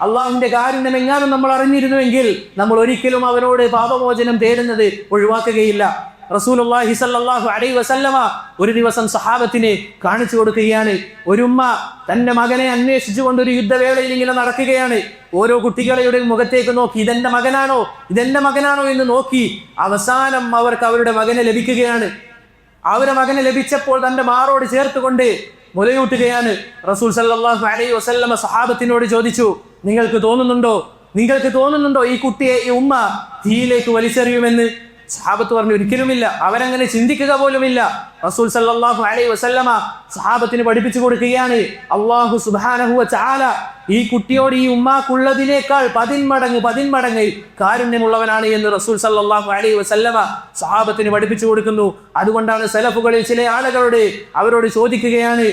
അള്ളാഹുവിന്റെ കാരുണ്യം എങ്ങാനും നമ്മൾ അറിഞ്ഞിരുന്നുവെങ്കിൽ നമ്മൾ ഒരിക്കലും അവനോട് പാപമോചനം തേടുന്നത് ഒഴിവാക്കുകയില്ല. റസൂലുള്ളാഹി സ്വല്ലല്ലാഹു അലൈഹി വസല്ലമ ഒരു ദിവസം സഹാബത്തിനെ കാണിച്ചു കൊടുക്കുകയാണ്. ഒരു ഉമ്മ തന്റെ മകനെ അന്വേഷിച്ചുകൊണ്ട് ഒരു യുദ്ധവേളയിൽ ഇങ്ങനെ നടക്കുകയാണ്. ഓരോ കുട്ടികളുടെ മുഖത്തേക്ക് നോക്കി ഇതെന്റെ മകനാണോ എന്ന് നോക്കി അവസാനം അവർക്ക് അവരുടെ മകനെ ലഭിക്കുകയാണ്. അവരുടെ മകനെ ലഭിച്ചപ്പോൾ തന്റെ മാറോട് ചേർത്തുകൊണ്ട് മുലയൂട്ടുകയാണ്. റസൂൽ സല്ലല്ലാഹു അലൈഹി വസല്ലമ സഹാബത്തിനോട് ചോദിച്ചു, നിങ്ങൾക്ക് തോന്നുന്നുണ്ടോ ഈ കുട്ടിയെ ഈ ഉമ്മ തീയിലേക്ക് വലിച്ചെറിയുമെന്ന്? സഹാബത്ത് പറഞ്ഞു, ഒരിക്കലുമില്ല, അവരങ്ങനെ ചിന്തിക്കുക പോലുമില്ല. റസൂൽ സല്ലല്ലാഹു അലൈഹി വസല്ലമ സഹാബത്തിന് പഠിപ്പിച്ചു കൊടുക്കുകയാണ്, അല്ലാഹു സുബ്ഹാനഹു വ തആല ഈ കുട്ടിയോട് ഈ ഉമ്മാക്കുള്ളതിനേക്കാൾ 10 മടങ്ങ് കാരുണ്യമുള്ളവനാണ് എന്ന് റസൂൽ സല്ലല്ലാഹു അലൈഹി വസല്ലമ സഹാബത്തിന് പഠിപ്പിച്ചു കൊടുക്കുന്നു. അതുകൊണ്ടാണ് സലഫുകളിൽ ചില ആളുകളോട് അവരോട് ചോദിക്കുകയാണ്,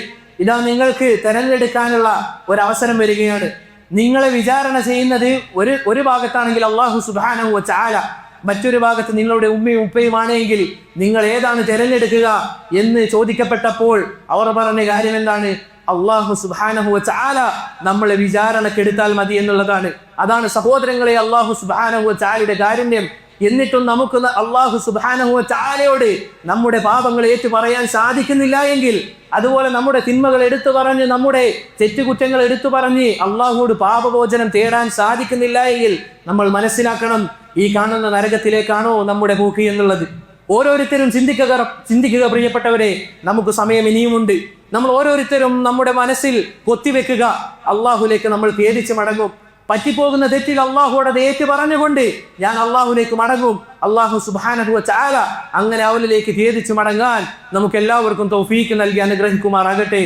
ഇതാ നിങ്ങൾക്ക് തെരഞ്ഞെടുക്കാനുള്ള ഒരവസരം വരികയാണ്. നിങ്ങളെ വിചാരണ ചെയ്യുന്നത് ഒരു ഭാഗത്താണെങ്കിൽ അല്ലാഹു സുബ്ഹാനഹു വ തആല, മറ്റൊരു ഭാഗത്ത് നിങ്ങളുടെ ഉമ്മയും ഉപ്പയുമാണെങ്കിൽ നിങ്ങൾ ഏതാണ് തിരഞ്ഞെടുക്കുക എന്ന് ചോദിക്കപ്പെട്ടപ്പോൾ അവർ പറഞ്ഞ കാര്യം എന്താണ്? അല്ലാഹു സുബ്ഹാനഹു വ തആല നമ്മളെ വിചാരണക്കെടുത്താൽ മതി എന്നുള്ളതാണ്. അതാണ് സഹോദരങ്ങളെ അല്ലാഹു സുബ്ഹാനഹു വ തആലയുടെ കാരുണ്യം. എന്നിട്ടും നമുക്ക് അല്ലാഹു സുബ്ഹാനഹു വ തആലയോട് നമ്മുടെ പാപങ്ങൾ ഏറ്റു പറയാൻ സാധിക്കുന്നില്ല എങ്കിൽ, അതുപോലെ നമ്മുടെ തിന്മകൾ എടുത്തു പറഞ്ഞ് നമ്മുടെ തെറ്റുകുറ്റങ്ങൾ എടുത്തു പറഞ്ഞ് അള്ളാഹുവോട് പാപമോചനം തേടാൻ സാധിക്കുന്നില്ല എങ്കിൽ നമ്മൾ മനസ്സിലാക്കണം, ഈ കാണുന്ന നരകത്തിലേക്കാണോ നമ്മുടെ പോക്ക് എന്നുള്ളത്. ഓരോരുത്തരും ചിന്തിക്കുക പ്രിയപ്പെട്ടവരെ, നമുക്ക് സമയം ഇനിയുമുണ്ട്. നമ്മൾ ഓരോരുത്തരും നമ്മുടെ മനസ്സിൽ കൊത്തിവെക്കുക, അള്ളാഹുലേക്ക് നമ്മൾ ഖേദിച്ച് മടങ്ങും. പറ്റിപ്പോകുന്ന തെറ്റിൽ അള്ളാഹുവോട് അത് ഏറ്റു പറഞ്ഞുകൊണ്ട് ഞാൻ അള്ളാഹുലേക്ക് മടങ്ങും. അള്ളാഹു സുബ്ഹാനഹു വ തആല അങ്ങനെ അവനിലേക്ക് ഖേദിച്ച് മടങ്ങാൻ നമുക്ക് എല്ലാവർക്കും തൗഫീക്ക് നൽകി അനുഗ്രഹിക്കുമാറാകട്ടെ.